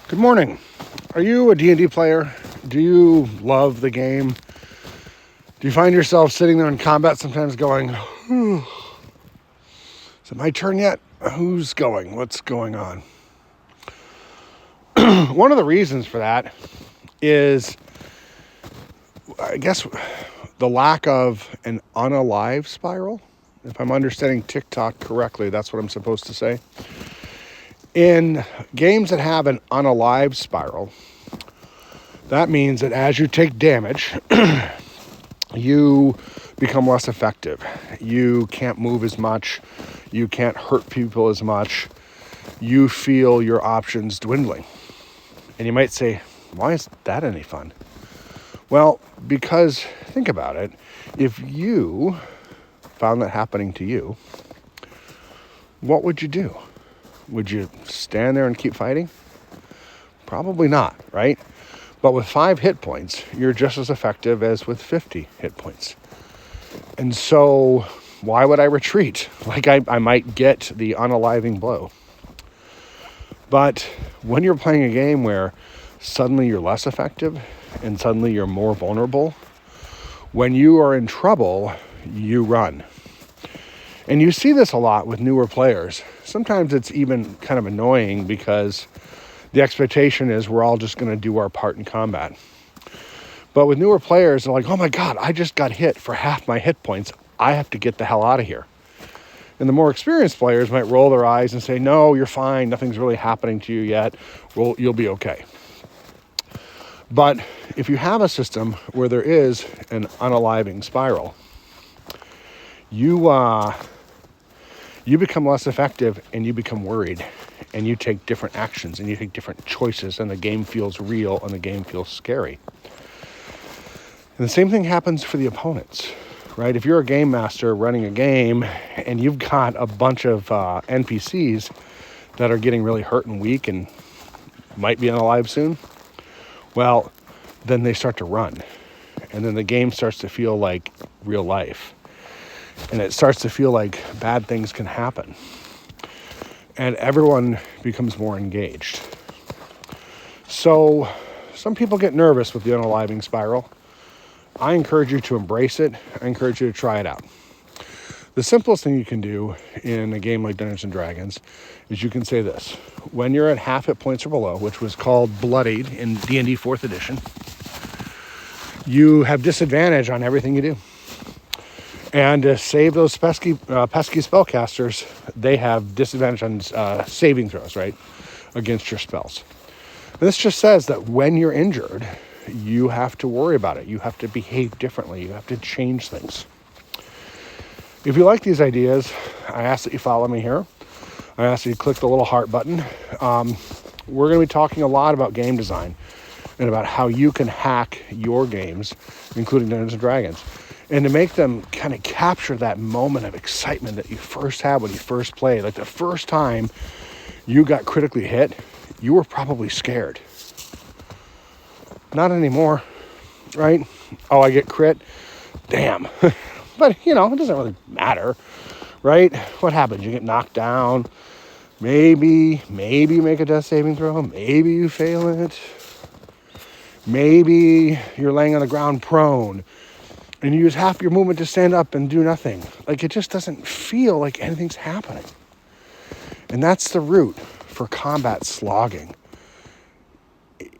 Good morning. Are you a D&D player? Do you love the game? Do you find yourself sitting there in combat sometimes going, is it my turn yet? Who's going? What's going on? One of the reasons for that is, I guess, the lack of an unalive spiral. If I'm understanding TikTok correctly, that's what I'm supposed to say. In games that have an unalive spiral, that means that as you take damage, you become less effective. You can't move as much. You can't hurt people as much. You feel your options dwindling. And you might say, why is that any fun? Well, because think about it. If you found that happening to you, what would you do? Would you stand there and keep fighting? Probably not, right? But with 5 hit points, you're just as effective as with 50 hit points. And so why would I retreat? Like I might get the unaliving blow. But when you're playing a game where suddenly you're less effective and suddenly you're more vulnerable, when you are in trouble, you run. And you see this a lot with newer players. Sometimes it's even kind of annoying because the expectation is we're all just going to do our part in combat. But with newer players, they're like, oh my God, I just got hit for half my hit points. I have to get the hell out of here. And the more experienced players might roll their eyes and say, no, you're fine. Nothing's really happening to you yet. Well, you'll be okay. But if you have a system where there is an unaliving spiral, you become less effective and you become worried and you take different actions and you take different choices and the game feels real and the game feels scary. And the same thing happens for the opponents, right? If you're a game master running a game and you've got a bunch of NPCs that are getting really hurt and weak and might be unalive soon, well, then they start to run. And then the game starts to feel like real life. And it starts to feel like bad things can happen. And everyone becomes more engaged. So some people get nervous with the unaliving spiral. I encourage you to embrace it. I encourage you to try it out. The simplest thing you can do in a game like Dungeons & Dragons is you can say this. When you're at half hit points or below, which was called Bloodied in D&D 4th edition, you have disadvantage on everything you do. And to save those pesky spellcasters, they have disadvantage on saving throws, right, against your spells. And this just says that when you're injured, you have to worry about it. You have to behave differently. You have to change things. If you like these ideas, I ask that you follow me here. I ask that you click the little heart button. We're going to be talking a lot about game design and about how you can hack your games, including Dungeons & Dragons. And to make them kind of capture that moment of excitement that you first had when you first played. Like the first time you got critically hit, you were probably scared. Not anymore, right? Oh, I get crit? Damn. But, it doesn't really matter, right? What happens? You get knocked down. Maybe you make a death saving throw. Maybe you fail it. Maybe you're laying on the ground prone. And you use half your movement to stand up and do nothing. Like, it just doesn't feel like anything's happening. And that's the root for combat slogging.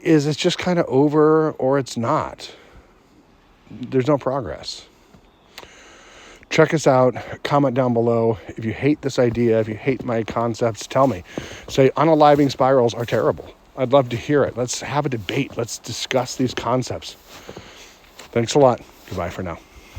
Is it's just kind of over or it's not. There's no progress. Check us out. Comment down below. If you hate this idea, if you hate my concepts, tell me. Say unaliving spirals are terrible. I'd love to hear it. Let's have a debate. Let's discuss these concepts. Thanks a lot. Goodbye for now.